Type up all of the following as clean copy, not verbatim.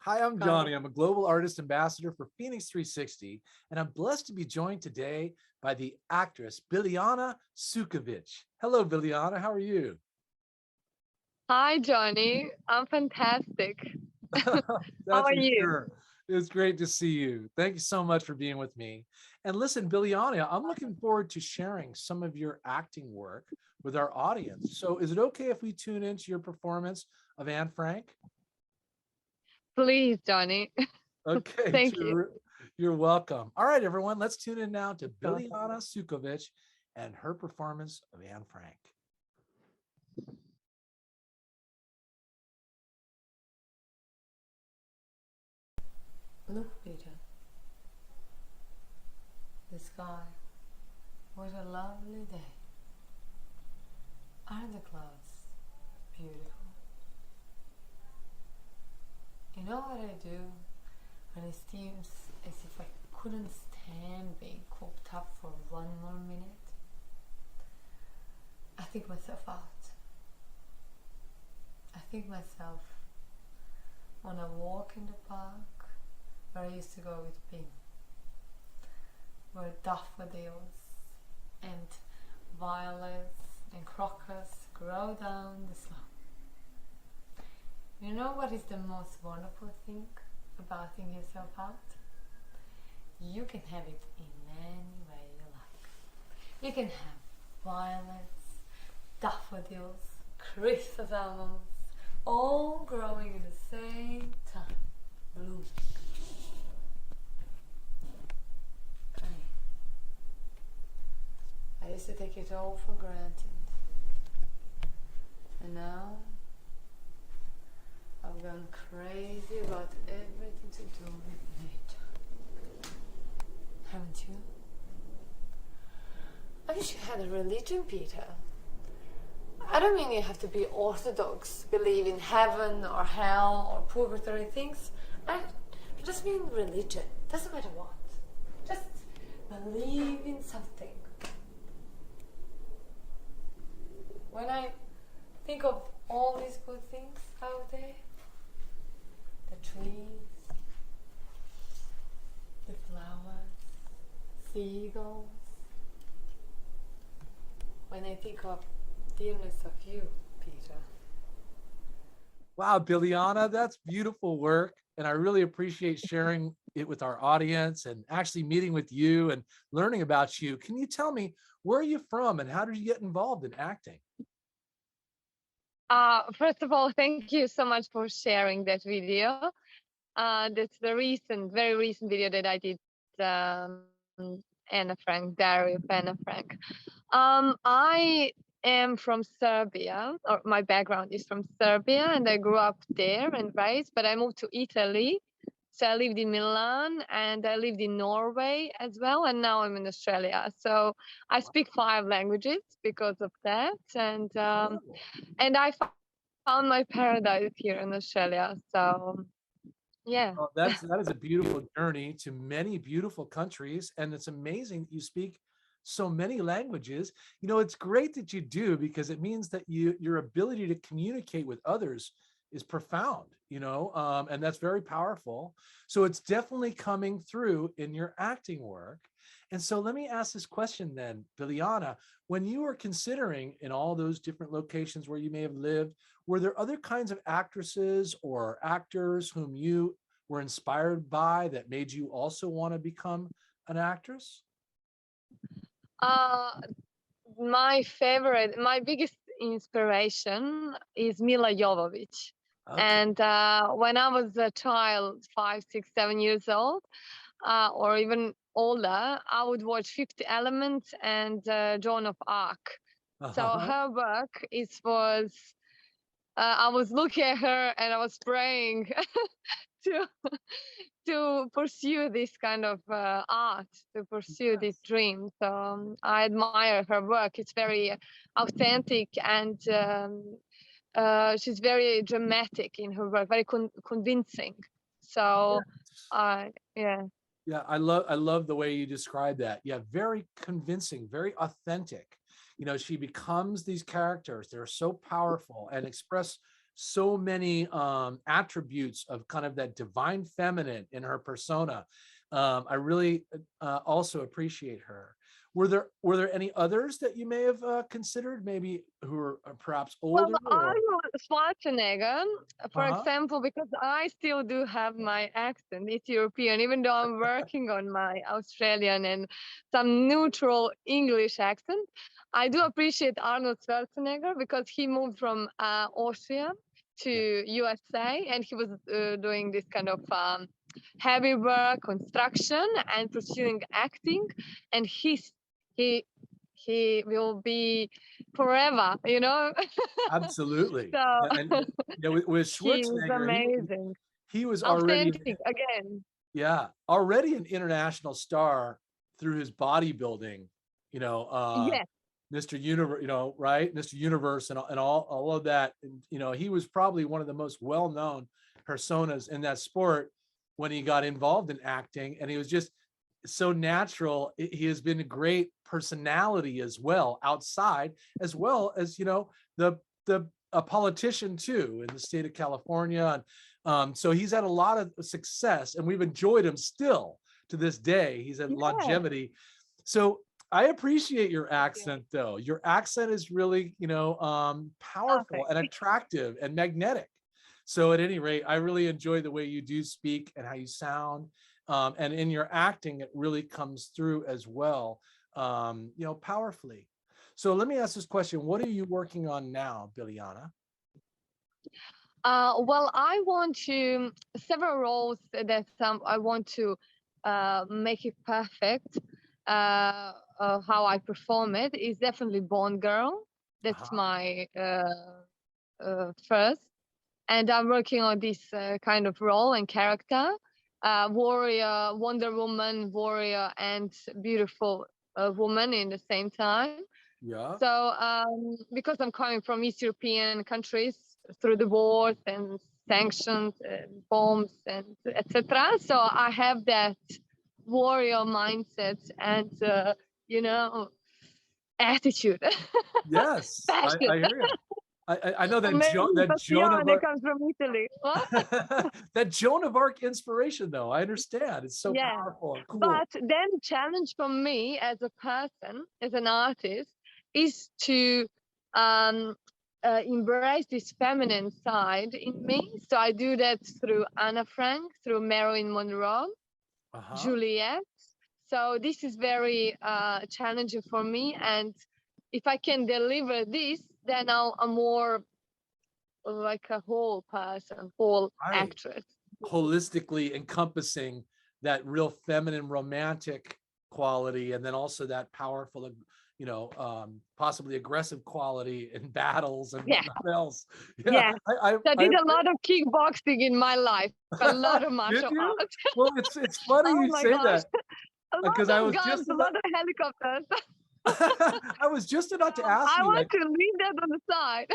Hi, I'm Got Johnny. it. I'm a global artist ambassador for FENIX360, and I'm blessed to be joined today by the actress BILJANA SUKOVIC. Hello, BILJANA. How are you? Hi, Johnny. I'm fantastic. How That's are for you? sure. It's great to see you. Thank you so much for being with me. And listen, BILJANA, I'm looking forward to sharing some of your acting work with our audience. So, is it okay if we tune into your performance of Anne Frank? Please, Johnny. Okay, Thank you. you're welcome. All right, everyone, let's tune in now to Welcome. Biljana Sukovic and her performance of Anne Frank. Look, Peter, the sky. What a lovely day. Aren't the clouds beautiful? You know what I do when it seems as if I couldn't stand being cooped up for one more minute? I think myself out. I think myself on a walk in the park where I used to go with Pim, where daffodils and violets and crocus grow down the slope. You know what is the most wonderful thing about thinking yourself out? You can have it in any way you like. You can have violets, daffodils, chrysanthemums, all growing at the same time, blooming. I used to take it all for granted. And now I've gone crazy about everything to do with nature. Haven't you? I wish you had a religion, Peter. I don't mean you have to be orthodox, believe in heaven or hell or purgatory things. I just mean religion. Doesn't matter what. Just believe in something. When I think of all these good things out there, the trees, the flowers, seagulls, when I think of dearness of you, Peter. Wow, Biljana, that's beautiful work. And I really appreciate sharing it with our audience and actually meeting with you and learning about you. Can you tell me, where are you from and how did you get involved in acting? First of all, thank you so much for sharing that video. That's the very recent video that I did. Anna Frank, Diary of Anna Frank. I am from Serbia, or my background is from Serbia, and I grew up there and raised, but I moved to Italy. So I lived in Milan and I lived in Norway as well, and now I'm in Australia. So I speak 5 languages because of that, Incredible. and I found my paradise here in Australia. So yeah. Well, that is a beautiful journey to many beautiful countries, and it's amazing that you speak so many languages. You know, it's great that you do because it means that your ability to communicate with others is profound. And that's very powerful. So it's definitely coming through in your acting work. And so let me ask this question then, Biljana, when you were considering in all those different locations where you may have lived, were there other kinds of actresses or actors whom you were inspired by that made you also want to become an actress? Uh, my biggest inspiration is Mila Jovovich. Okay. And when I was a child, 5, 6, 7 years old, or even older, I would watch Fifth Element and Joan of Arc. So Uh-huh. her work was I was looking at her and I was praying to to pursue this kind of art, to pursue this Yes. dream. So I admire her work. It's very authentic and she's very dramatic in her work, very convincing. So, Yes. yeah. Yeah, I love the way you describe that. Yeah, very convincing, very authentic. She becomes these characters. They're so powerful and express so many attributes of kind of that divine feminine in her persona. I really also appreciate her. Were there any others that you may have considered, maybe who are perhaps Well, older? Or, Arnold Schwarzenegger, for uh-huh. example, because I still do have my accent. It's European, even though I'm working on my Australian and some neutral English accent. I do appreciate Arnold Schwarzenegger because he moved from Austria to Yeah. USA, and he was doing this kind of heavy work, construction, and pursuing acting. And he will be forever, you know. Absolutely. So And with he is Schwarzenegger, amazing, he was already, authentic again. yeah, already an international star through his bodybuilding, you know, Yes, Mr. Universe, you know, right? Mr. Universe and all of that. And, you know, he was probably one of the most well-known personas in that sport when he got involved in acting. And he was just so natural. He has been a great personality as well, outside, as well as, you know, a politician too in the state of California. And so he's had a lot of success, and we've enjoyed him still to this day. He's had yes. longevity. So I appreciate your Thank you. accent, though. Your accent is really, you know, Okay. powerful and attractive and magnetic. So at any rate, I really enjoy the way you do speak and how you sound. And in your acting, it really comes through as well, you know, powerfully. So let me ask this question. What are you working on now, Biljana? Well, I want to several roles that I want to make it perfect. How I perform it is definitely Bond Girl. That's Uh-huh. my first, and I'm working on this kind of role and character. Warrior, Wonder Woman, warrior, and beautiful woman in the same time. Yeah. So, because I'm coming from East European countries through the wars and sanctions and bombs and etc., so I have that warrior mindset and you know, attitude, Yes, passion. I hear you. I know Or that maybe that Joan of passione Arc, comes from Italy. What? that Joan of Arc inspiration, though. I understand. It's so Yeah. powerful and cool. But then the challenge for me as a person, as an artist, is to um, embrace this feminine side in me. So I do that through Anna Frank, through Marilyn Monroe, Uh-huh. Juliet. So this is very challenging for me. And if I can deliver this, then I'm more like a whole person, whole Right. actress. Holistically encompassing that real feminine romantic quality, and then also that powerful, you know, possibly aggressive quality in battles and Yeah, whatnot else. Yeah, yeah. So I I did a lot of kickboxing in my life, a lot of did martial you? arts. Well, it's funny Oh you my say gosh, that, a because lot I of was guns, just a about lot of helicopters. I was just about to ask I you want that. to leave that on the side.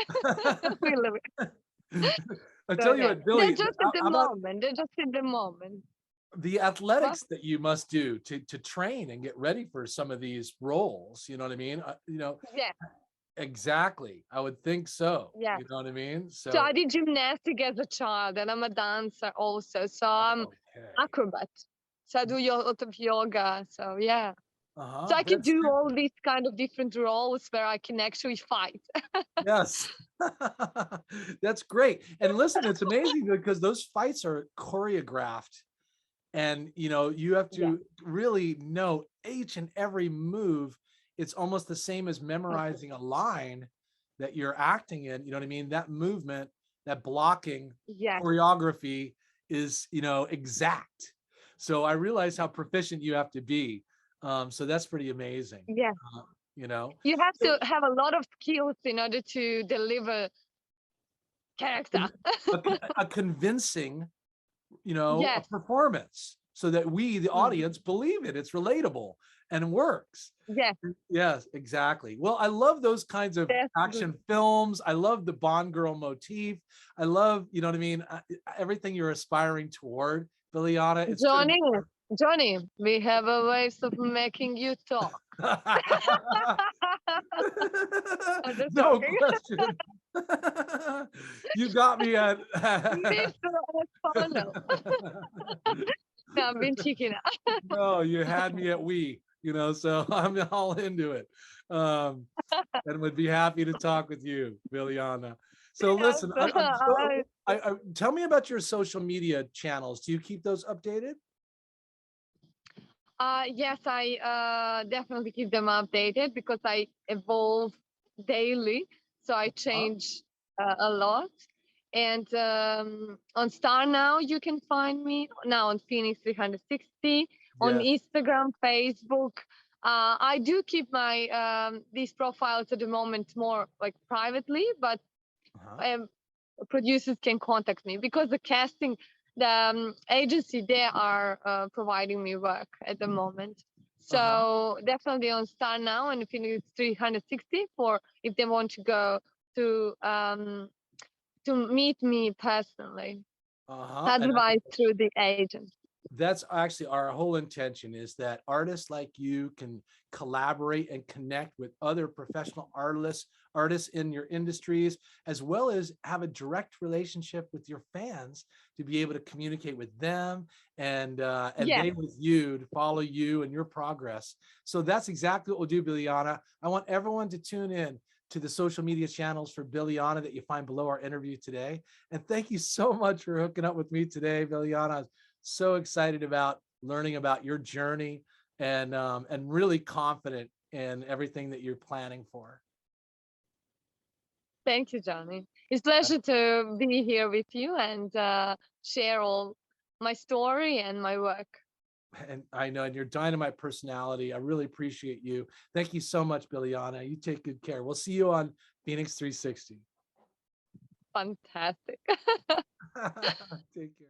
Really. I So tell you yeah, what, they're Billy, just at the how about moment. They're just in the moment. the What? athletics that you must do to train and get ready for some of these roles? You know what I mean? You know, Yeah, exactly. I would think so. yeah. You know what I mean? So So, I did gymnastics as a child, and I'm a dancer also. So I'm okay. acrobat. So I do a lot of yoga. So yeah. So Uh-huh. I can That's do all super. these kind of different roles where I can actually fight. Yes. That's great. And listen, it's amazing because those fights are choreographed, and you know, you have Yeah, to really know each and every move. It's almost the same as thank you. memorizing a line that you're acting in. You know what I mean? That movement, that blocking Yes, choreography is, you know, exact. So I realize how proficient you have to be. So that's pretty amazing. yes. uh, you know, You have so to have a lot of skills in order to deliver character. a, a convincing, you know, a Yes. performance, so that we, the Mm. audience, believe it. It's relatable and works. Yes, Yes, exactly. Well, I love those kinds of that's good. action films. I love the Bond girl motif. I love, you know what I mean, everything you're aspiring toward, Biljana. It's good. Johnny, Johnny, we have a ways of making you talk. I'm just No joking. question. You got me at. Mr. O'Connell. No, I've been cheeking out. No, you had me at we, so I'm all into it. And would be happy to talk with you, Biljana. So Yes, listen, tell me about your social media channels. Do you keep those updated? yes, I definitely keep them updated because I evolve daily. So I change a lot. And on Star Now, you can find me now on FENIX360, on Yes. Instagram, Facebook. I do keep my these profiles at the moment more like privately, but producers can contact me because the casting, the agency, they are providing me work at the moment. So definitely on Star Now and Phoenix 360 for if they want to go to meet me personally. Otherwise, through the agent. That's actually our whole intention, is that artists like you can collaborate and connect with other professional artists in your industries, as well as have a direct relationship with your fans to be able to communicate with them and they with you, to follow you and your progress. So that's exactly what we'll do, Biljana. I want everyone to tune in to the social media channels for Biljana that you find below our interview today. And thank you so much for hooking up with me today, Biljana. So excited about learning about your journey and really confident in everything that you're planning for. Thank you, Johnny. It's a pleasure to be here with you and share all my story and my work. And I know, and your dynamite personality. I really appreciate you. Thank you so much, Biljana. You take good care. We'll see you on FENIX360. Fantastic. Take care.